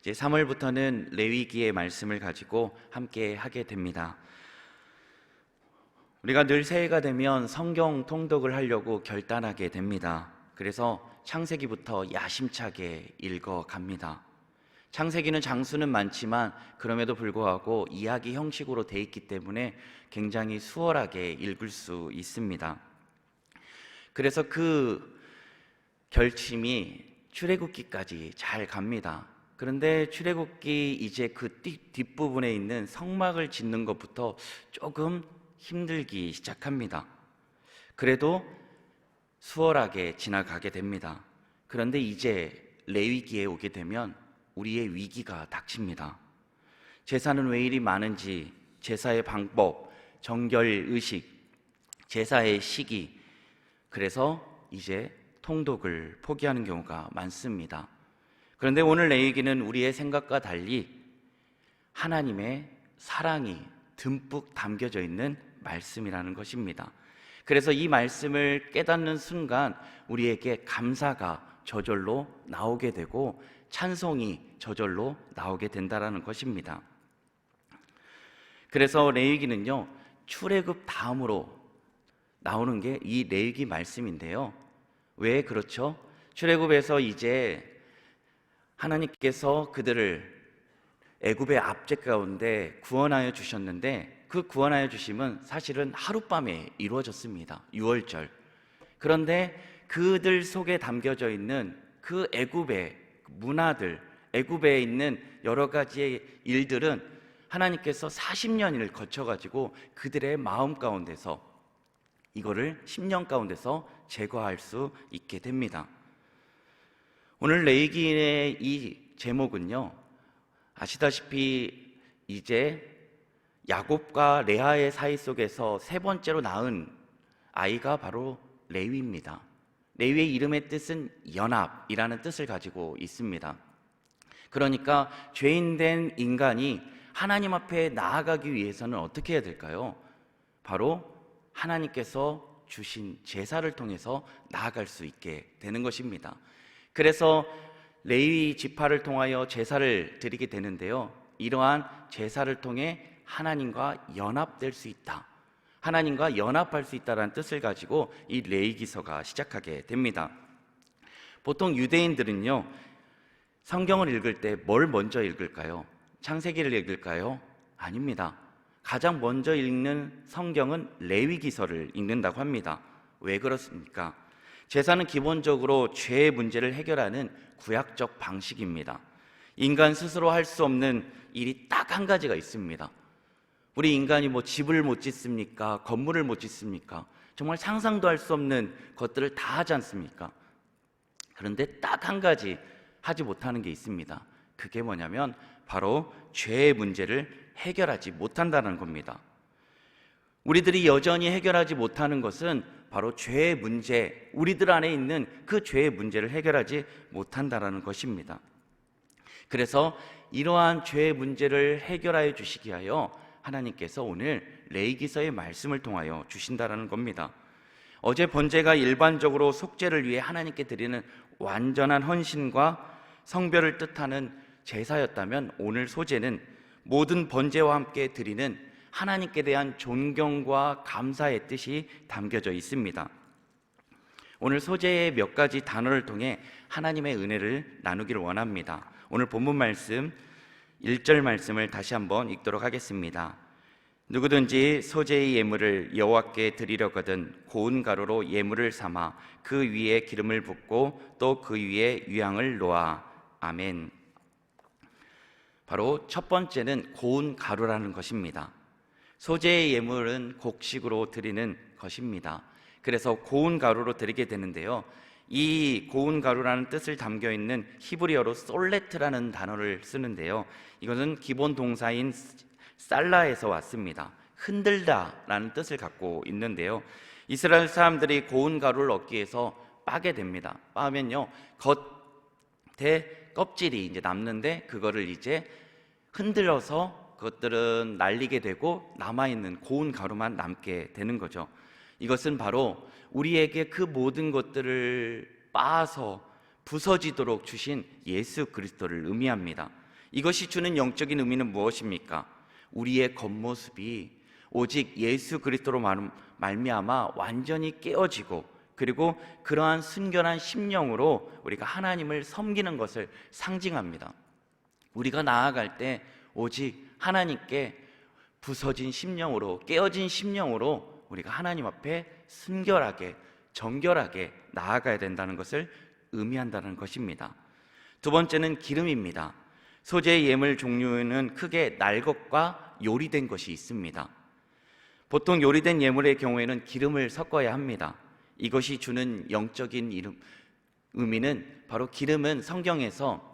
이제 3월부터는 레위기의 말씀을 가지고 함께 하게 됩니다. 우리가 늘 새해가 되면 성경 통독을 하려고 결단하게 됩니다. 그래서 창세기부터 야심차게 읽어갑니다. 창세기는 장수는 많지만 그럼에도 불구하고 이야기 형식으로 돼 있기 때문에 굉장히 수월하게 읽을 수 있습니다. 그래서 그 결심이 출애굽기까지 잘 갑니다. 그런데 출애굽기 이제 그 뒷부분에 있는 성막을 짓는 것부터 조금 힘들기 시작합니다. 그래도 수월하게 지나가게 됩니다. 그런데 이제 레위기에 오게 되면 우리의 위기가 닥칩니다. 제사는 왜 이리 많은지, 제사의 방법, 정결 의식, 제사의 시기, 그래서 이제 통독을 포기하는 경우가 많습니다. 그런데 오늘 레위기는 우리의 생각과 달리 하나님의 사랑이 듬뿍 담겨져 있는 말씀이라는 것입니다. 그래서 이 말씀을 깨닫는 순간 우리에게 감사가 저절로 나오게 되고 찬송이 저절로 나오게 된다는 것입니다. 그래서 레위기는요, 출애굽 다음으로 나오는 게 이 레위기 말씀인데요. 왜 그렇죠? 출애굽에서 이제 하나님께서 그들을 애굽의 압제 가운데 구원하여 주셨는데 그 구원하여 주심은 사실은 하룻밤에 이루어졌습니다. 유월절. 그런데 그들 속에 담겨져 있는 그 애굽의 문화들, 애굽에 있는 여러 가지의 일들은 하나님께서 40년을 거쳐가지고 그들의 마음 가운데서 이거를 10년 가운데서 제거할 수 있게 됩니다. 오늘 레위기의 이 제목은요, 아시다시피 이제 야곱과 레아의 사이 속에서 세 번째로 낳은 아이가 바로 레위입니다. 레위의 이름의 뜻은 연합이라는 뜻을 가지고 있습니다. 그러니까 죄인된 인간이 하나님 앞에 나아가기 위해서는 어떻게 해야 될까요? 바로 하나님께서 주신 제사를 통해서 나아갈 수 있게 되는 것입니다. 그래서 레위 지파를 통하여 제사를 드리게 되는데요, 이러한 제사를 통해 하나님과 연합될 수 있다, 하나님과 연합할 수 있다는 뜻을 가지고 이 레위기서가 시작하게 됩니다. 보통 유대인들은요, 성경을 읽을 때 뭘 먼저 읽을까요? 창세기를 읽을까요? 아닙니다. 가장 먼저 읽는 성경은 레위기서를 읽는다고 합니다. 왜 그렇습니까? 제사는 기본적으로 죄의 문제를 해결하는 구약적 방식입니다. 인간 스스로 할 수 없는 일이 딱 한 가지가 있습니다. 우리 인간이 뭐 집을 못 짓습니까? 건물을 못 짓습니까? 정말 상상도 할 수 없는 것들을 다 하지 않습니까? 그런데 딱 한 가지 하지 못하는 게 있습니다. 그게 뭐냐면 바로 죄의 문제를 해결하지 못한다는 겁니다. 우리들이 여전히 해결하지 못하는 것은 바로 죄의 문제, 우리들 안에 있는 그 죄의 문제를 해결하지 못한다는 것입니다. 그래서 이러한 죄의 문제를 해결하여 주시기 위하여 하나님께서 오늘 레위기서의 말씀을 통하여 주신다는 겁니다. 어제 번제가 일반적으로 속죄를 위해 하나님께 드리는 완전한 헌신과 성별을 뜻하는 제사였다면 오늘 소제는 모든 번제와 함께 드리는 하나님께 대한 존경과 감사의 뜻이 담겨져 있습니다. 오늘 소제의 몇 가지 단어를 통해 하나님의 은혜를 나누기를 원합니다. 오늘 본문 말씀 1절 말씀을 다시 한번 읽도록 하겠습니다. 누구든지 소제의 예물을 여호와께 드리려거든 고운 가루로 예물을 삼아 그 위에 기름을 붓고 또 그 위에 유향을 놓아. 아멘. 바로 첫 번째는 고운 가루라는 것입니다. 소제의 예물은 곡식으로 드리는 것입니다. 그래서 고운 가루로 드리게 되는데요, 이 고운 가루라는 뜻을 담겨 있는 히브리어로 솔레트라는 단어를 쓰는데요, 이것은 기본 동사인 살라에서 왔습니다. 흔들다라는 뜻을 갖고 있는데요, 이스라엘 사람들이 고운 가루를 얻기 위해서 빠게 됩니다. 빠면요, 겉에 껍질이 이제 남는데 그거를 이제 흔들어서 그것들은 날리게 되고 남아있는 고운 가루만 남게 되는 거죠. 이것은 바로 우리에게 그 모든 것들을 빻아서 부서지도록 주신 예수 그리스도를 의미합니다. 이것이 주는 영적인 의미는 무엇입니까? 우리의 겉모습이 오직 예수 그리스도로 말미암아 완전히 깨어지고, 그리고 그러한 순결한 심령으로 우리가 하나님을 섬기는 것을 상징합니다. 우리가 나아갈 때 오직 하나님께 부서진 심령으로, 깨어진 심령으로 우리가 하나님 앞에 순결하게, 정결하게 나아가야 된다는 것을 의미한다는 것입니다. 두 번째는 기름입니다. 소재의 예물 종류는 크게 날 것과 요리된 것이 있습니다. 보통 요리된 예물의 경우에는 기름을 섞어야 합니다. 이것이 주는 영적인 의미는, 바로 기름은 성경에서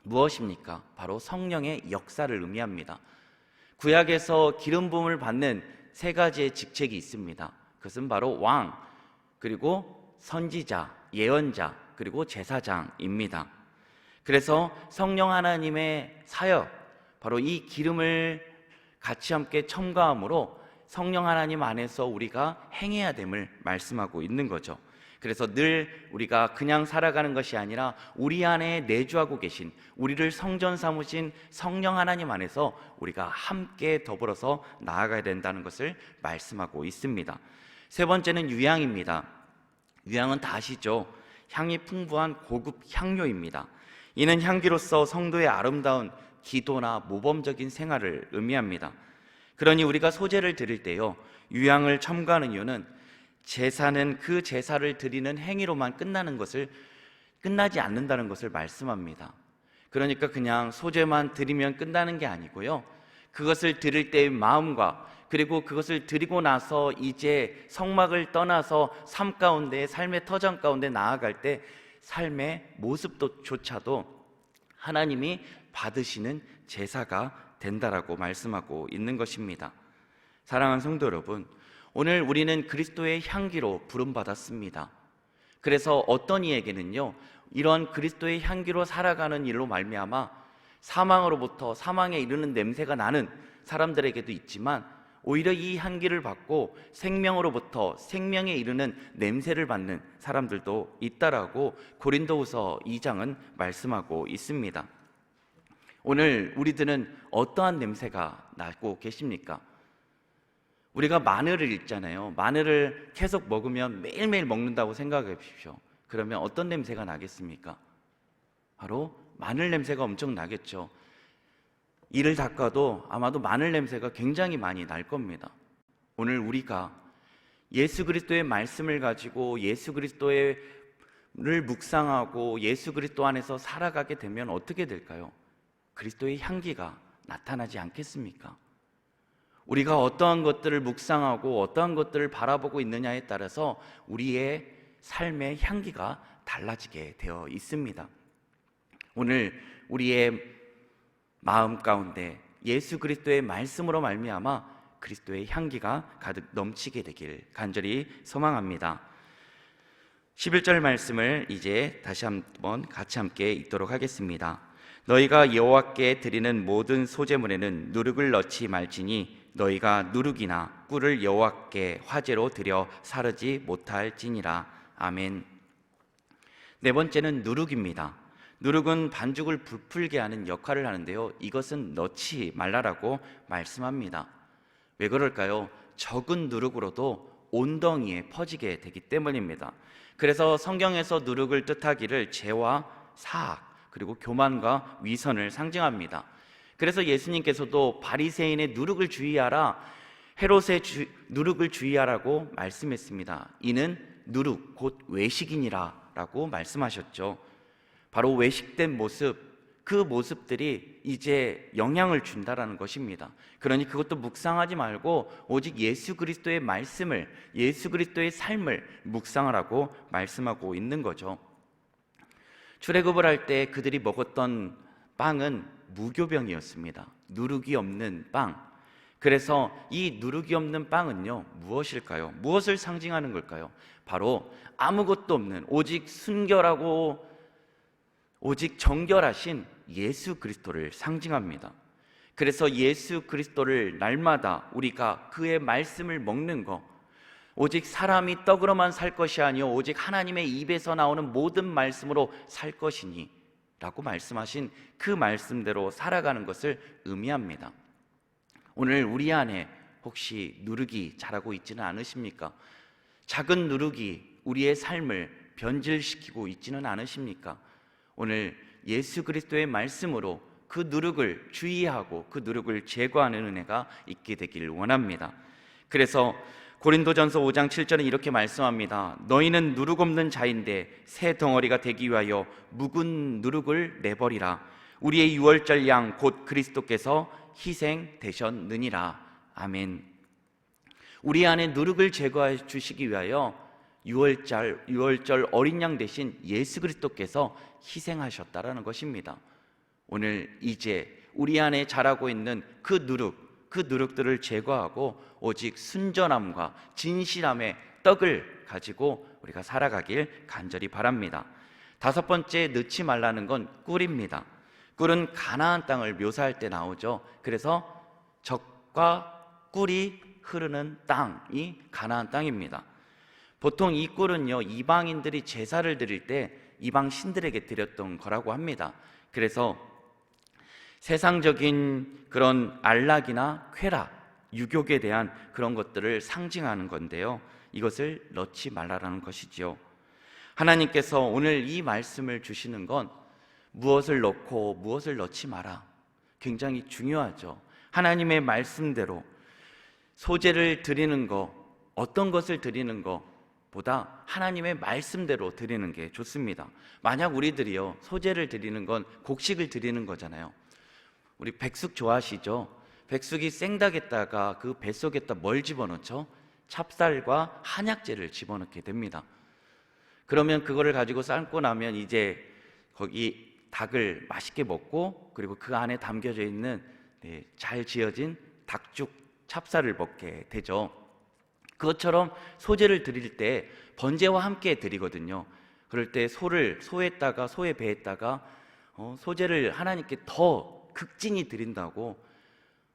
무엇입니까? 바로 성령의 역사를 의미합니다. 구약에서 기름 부음을 받는 세 가지의 직책이 있습니다. 그것은 바로 왕, 그리고 선지자, 예언자, 그리고 제사장입니다. 그래서 성령 하나님의 사역, 바로 이 기름을 같이 함께 첨가함으로 성령 하나님 안에서 우리가 행해야 됨을 말씀하고 있는 거죠. 그래서 늘 우리가 그냥 살아가는 것이 아니라 우리 안에 내주하고 계신, 우리를 성전 삼으신 성령 하나님 안에서 우리가 함께 더불어서 나아가야 된다는 것을 말씀하고 있습니다. 세 번째는 유향입니다. 유향은 다 아시죠? 향이 풍부한 고급 향료입니다. 이는 향기로서 성도의 아름다운 기도나 모범적인 생활을 의미합니다. 그러니 우리가 소제를 드릴 때요, 유향을 첨가하는 이유는 제사는 그 제사를 드리는 행위로만 끝나지 않는다는 것을 말씀합니다. 그러니까 그냥 소제만 드리면 끝나는 게 아니고요, 그것을 드릴 때의 마음과, 그리고 그것을 드리고 나서 이제 성막을 떠나서 삶 가운데, 삶의 터전 가운데 나아갈 때 삶의 모습조차도 하나님이 받으시는 제사가 된다라고 말씀하고 있는 것입니다. 사랑하는 성도 여러분, 오늘 우리는 그리스도의 향기로 부름받았습니다. 그래서 어떤 이에게는요, 이런 그리스도의 향기로 살아가는 일로 말미암아 사망으로부터 사망에 이르는 냄새가 나는 사람들에게도 있지만, 오히려 이 향기를 받고 생명으로부터 생명에 이르는 냄새를 받는 사람들도 있다라고 고린도후서 2장은 말씀하고 있습니다. 오늘 우리들은 어떠한 냄새가 나고 계십니까? 우리가 마늘을 읽잖아요. 마늘을 계속 먹으면, 매일매일 먹는다고 생각해 보십시오. 그러면 어떤 냄새가 나겠습니까? 바로 마늘 냄새가 엄청 나겠죠. 이를 닦아도 아마도 마늘 냄새가 굉장히 많이 날 겁니다. 오늘 우리가 예수 그리스도의 말씀을 가지고 예수 그리스도를 묵상하고 예수 그리스도 안에서 살아가게 되면 어떻게 될까요? 그리스도의 향기가 나타나지 않겠습니까? 우리가 어떠한 것들을 묵상하고 어떠한 것들을 바라보고 있느냐에 따라서 우리의 삶의 향기가 달라지게 되어 있습니다. 오늘 우리의 마음 가운데 예수 그리스도의 말씀으로 말미암아 그리스도의 향기가 가득 넘치게 되길 간절히 소망합니다. 11절 말씀을 이제 다시 한번 같이 함께 읽도록 하겠습니다. 너희가 여호와께 드리는 모든 소제물에는 누룩을 넣지 말지니 너희가 누룩이나 꿀을 여호와께 화제로 드려 사르지 못할지니라. 아멘. 네 번째는 누룩입니다. 누룩은 반죽을 부풀게 하는 역할을 하는데요, 이것은 넣지 말라라고 말씀합니다. 왜 그럴까요? 적은 누룩으로도 온덩이에 퍼지게 되기 때문입니다. 그래서 성경에서 누룩을 뜻하기를 죄와 사악, 그리고 교만과 위선을 상징합니다. 그래서 예수님께서도 바리새인의 누룩을 주의하라, 헤롯의 누룩을 주의하라고 말씀했습니다. 이는 누룩 곧 외식이니라 라고 말씀하셨죠. 바로 외식된 모습, 그 모습들이 이제 영향을 준다라는 것입니다. 그러니 그것도 묵상하지 말고 오직 예수 그리스도의 말씀을, 예수 그리스도의 삶을 묵상하라고 말씀하고 있는 거죠. 출애굽을 할 때 그들이 먹었던 빵은 무교병이었습니다. 누룩이 없는 빵. 그래서 이 누룩이 없는 빵은요, 무엇일까요? 무엇을 상징하는 걸까요? 바로 아무것도 없는, 오직 순결하고 오직 정결하신 예수 그리스도를 상징합니다. 그래서 예수 그리스도를 날마다 우리가 그의 말씀을 먹는 것, 오직 사람이 떡으로만 살 것이 아니요 오직 하나님의 입에서 나오는 모든 말씀으로 살 것이니 라고 말씀하신 그 말씀대로 살아가는 것을 의미합니다. 오늘 우리 안에 혹시 누룩이 자라고 있지는 않으십니까? 작은 누룩이 우리의 삶을 변질시키고 있지는 않으십니까? 오늘 예수 그리스도의 말씀으로 그 누룩을 주의하고 그 누룩을 제거하는 은혜가 있게 되길 원합니다. 그래서 고린도전서 5장 7절은 이렇게 말씀합니다. 너희는 누룩 없는 자인데 새 덩어리가 되기 위하여 묵은 누룩을 내버리라. 우리의 유월절 양 곧 그리스도께서 희생되셨느니라. 아멘. 우리 안에 누룩을 제거해 주시기 위하여 유월절 어린 양 대신 예수 그리스도께서 희생하셨다라는 것입니다. 오늘 이제 우리 안에 자라고 있는 그 누룩들을 제거하고 오직 순전함과 진실함의 떡을 가지고 우리가 살아가길 간절히 바랍니다. 다섯 번째, 넣지 말라는 건 꿀입니다. 꿀은 가나안 땅을 묘사할 때 나오죠. 그래서 젖과 꿀이 흐르는 땅이 가나안 땅입니다. 보통 이 꿀은요, 이방인들이 제사를 드릴 때 이방 신들에게 드렸던 거라고 합니다. 그래서 세상적인 그런 안락이나 쾌락, 유욕에 대한 그런 것들을 상징하는 건데요, 이것을 넣지 말라라는 것이지요. 하나님께서 오늘 이 말씀을 주시는 건 무엇을 넣고 무엇을 넣지 마라, 굉장히 중요하죠. 하나님의 말씀대로 소제를 드리는 거, 어떤 것을 드리는 것보다 하나님의 말씀대로 드리는 게 좋습니다. 만약 우리들이요, 소제를 드리는 건 곡식을 드리는 거잖아요. 우리 백숙 좋아하시죠? 백숙이 생닭에다가 그 뱃속에다 뭘 집어넣죠? 찹쌀과 한약재를 집어넣게 됩니다. 그러면 그거를 가지고 삶고 나면 이제 거기 닭을 맛있게 먹고, 그리고 그 안에 담겨져 있는 잘 지어진 닭죽, 찹쌀을 먹게 되죠. 그것처럼 소제를 드릴 때 번제와 함께 드리거든요. 그럴 때 소의 배에다가 소제를 하나님께 더 극진히 드린다고,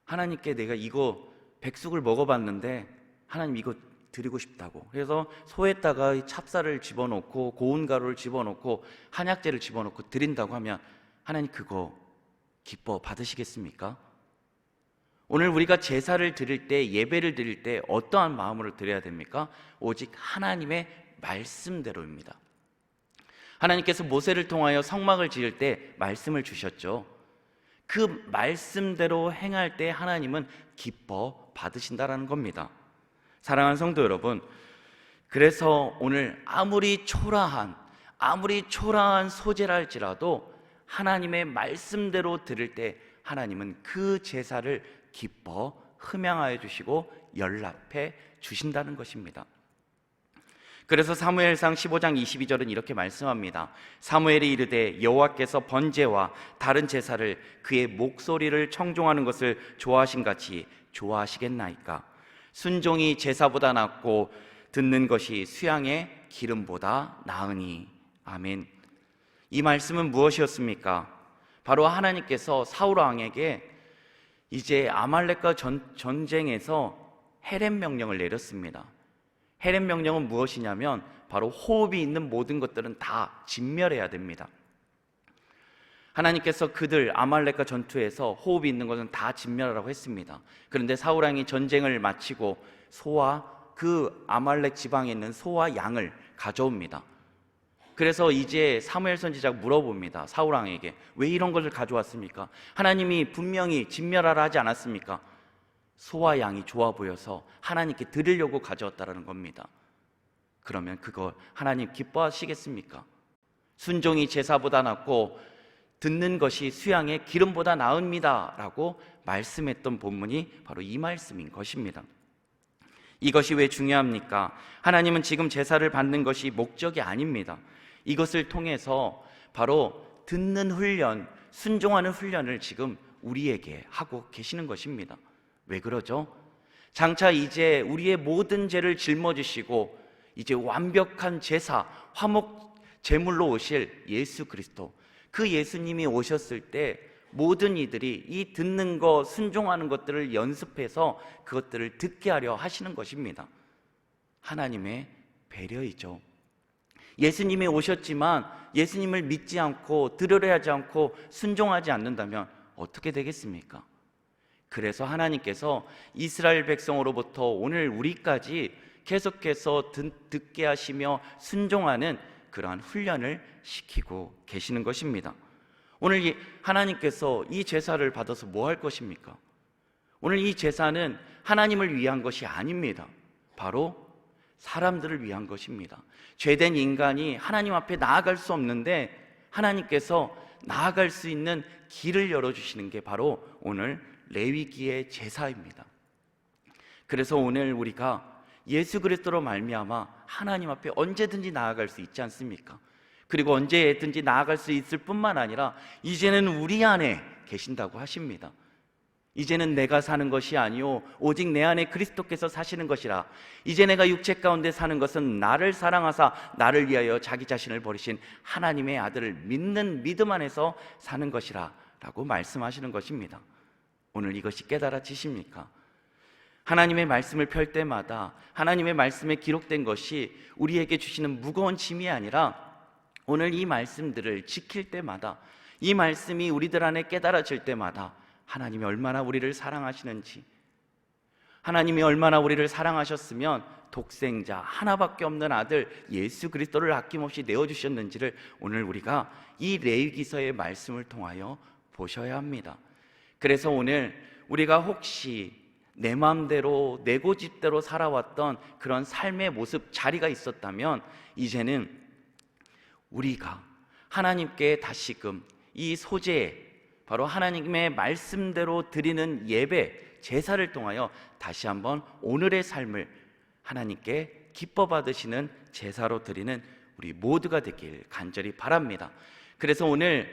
하나님께 내가 이거 백숙을 먹어봤는데 하나님 이거 드리고 싶다고, 그래서 소에다가 찹쌀을 집어넣고 고운 가루를 집어넣고 한약재를 집어넣고 드린다고 하면 하나님 그거 기뻐 받으시겠습니까? 오늘 우리가 제사를 드릴 때, 예배를 드릴 때 어떠한 마음으로 드려야 됩니까? 오직 하나님의 말씀대로입니다. 하나님께서 모세를 통하여 성막을 지을 때 말씀을 주셨죠. 그 말씀대로 행할 때 하나님은 기뻐 받으신다라는 겁니다. 사랑하는 성도 여러분, 그래서 오늘 아무리 초라한 소제라 할지라도 하나님의 말씀대로 드릴 때 하나님은 그 제사를 기뻐 흠양하여 주시고 연락해 주신다는 것입니다. 그래서 사무엘상 15장 22절은 이렇게 말씀합니다. 사무엘이 이르되 여호와께서 번제와 다른 제사를 그의 목소리를 청종하는 것을 좋아하신 같이 좋아하시겠나이까. 순종이 제사보다 낫고 듣는 것이 수양의 기름보다 나으니. 아멘. 이 말씀은 무엇이었습니까? 바로 하나님께서 사울 왕에게 이제 아말렉과 전쟁에서 헤렘 명령을 내렸습니다. 헤렘 명령은 무엇이냐면 바로 호흡이 있는 모든 것들은 다 진멸해야 됩니다. 하나님께서 그들 아말렉과 전투에서 호흡이 있는 것은 다 진멸하라고 했습니다. 그런데 사울 왕이 전쟁을 마치고 그 아말렉 지방에 있는 소와 양을 가져옵니다. 그래서 이제 사무엘 선지자가 물어봅니다. 사울 왕에게 왜 이런 것을 가져왔습니까? 하나님이 분명히 진멸하라 하지 않았습니까? 소와 양이 좋아 보여서 하나님께 드리려고 가져왔다는 겁니다. 그러면 그거 하나님 기뻐하시겠습니까? 순종이 제사보다 낫고 듣는 것이 수양의 기름보다 나읍니다 라고 말씀했던 본문이 바로 이 말씀인 것입니다. 이것이 왜 중요합니까? 하나님은 지금 제사를 받는 것이 목적이 아닙니다. 이것을 통해서 바로 듣는 훈련, 순종하는 훈련을 지금 우리에게 하고 계시는 것입니다. 왜 그러죠? 장차 이제 우리의 모든 죄를 짊어지시고 이제 완벽한 제사, 화목 제물로 오실 예수 그리스도, 그 예수님이 오셨을 때 모든 이들이 이 듣는 것, 순종하는 것들을 연습해서 그것들을 듣게 하려 하시는 것입니다. 하나님의 배려이죠. 예수님이 오셨지만 예수님을 믿지 않고 들으려 하지 않고 순종하지 않는다면 어떻게 되겠습니까? 그래서 하나님께서 이스라엘 백성으로부터 오늘 우리까지 계속해서 듣게 하시며 순종하는 그러한 훈련을 시키고 계시는 것입니다. 오늘 하나님께서 이 제사를 받아서 뭐 할 것입니까? 오늘 이 제사는 하나님을 위한 것이 아닙니다. 바로 사람들을 위한 것입니다. 죄된 인간이 하나님 앞에 나아갈 수 없는데 하나님께서 나아갈 수 있는 길을 열어주시는 게 바로 오늘 레위기의 제사입니다. 그래서 오늘 우리가 예수 그리스도로 말미암아 하나님 앞에 언제든지 나아갈 수 있지 않습니까? 그리고 언제든지 나아갈 수 있을 뿐만 아니라 이제는 우리 안에 계신다고 하십니다. 이제는 내가 사는 것이 아니요 오직 내 안에 그리스도께서 사시는 것이라. 이제 내가 육체 가운데 사는 것은 나를 사랑하사 나를 위하여 자기 자신을 버리신 하나님의 아들을 믿는 믿음 안에서 사는 것이라 라고 말씀하시는 것입니다. 오늘 이것이 깨달아지십니까? 하나님의 말씀을 펼 때마다 하나님의 말씀에 기록된 것이 우리에게 주시는 무거운 짐이 아니라 오늘 이 말씀들을 지킬 때마다, 이 말씀이 우리들 안에 깨달아질 때마다 하나님이 얼마나 우리를 사랑하시는지, 하나님이 얼마나 우리를 사랑하셨으면 독생자 하나밖에 없는 아들 예수 그리스도를 아낌없이 내어주셨는지를 오늘 우리가 이 레위기서의 말씀을 통하여 보셔야 합니다. 그래서 오늘 우리가 혹시 내 마음대로 내 고집대로 살아왔던 그런 삶의 모습, 자리가 있었다면 이제는 우리가 하나님께 다시금 이 소재, 바로 하나님의 말씀대로 드리는 예배, 제사를 통하여 다시 한번 오늘의 삶을 하나님께 기뻐 받으시는 제사로 드리는 우리 모두가 되길 간절히 바랍니다. 그래서 오늘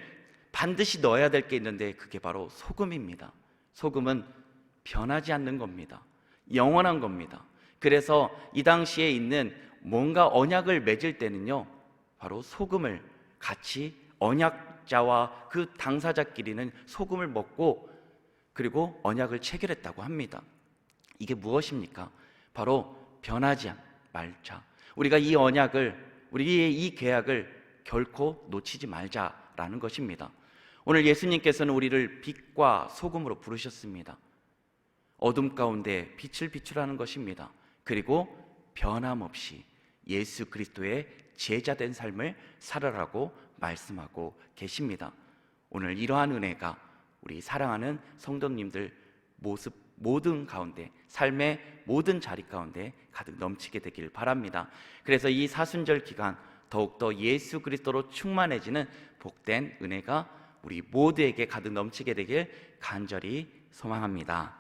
반드시 넣어야 될 게 있는데 그게 바로 소금입니다. 소금은 변하지 않는 겁니다. 영원한 겁니다. 그래서 이 당시에 있는 뭔가 언약을 맺을 때는요, 바로 소금을 같이 언약자와 그 당사자끼리는 소금을 먹고 그리고 언약을 체결했다고 합니다. 이게 무엇입니까? 바로 변하지 말자. 우리가 이 언약을, 우리의 이 계약을 결코 놓치지 말자라는 것입니다. 오늘 예수님께서는 우리를 빛과 소금으로 부르셨습니다. 어둠 가운데 빛을 비추라는 것입니다. 그리고 변함없이 예수 그리스도의 제자된 삶을 살아라고 말씀하고 계십니다. 오늘 이러한 은혜가 우리 사랑하는 성도님들 모습 모든 가운데, 삶의 모든 자리 가운데 가득 넘치게 되길 바랍니다. 그래서 이 사순절 기간 더욱더 예수 그리스도로 충만해지는 복된 은혜가 우리 모두에게 가득 넘치게 되길 간절히 소망합니다.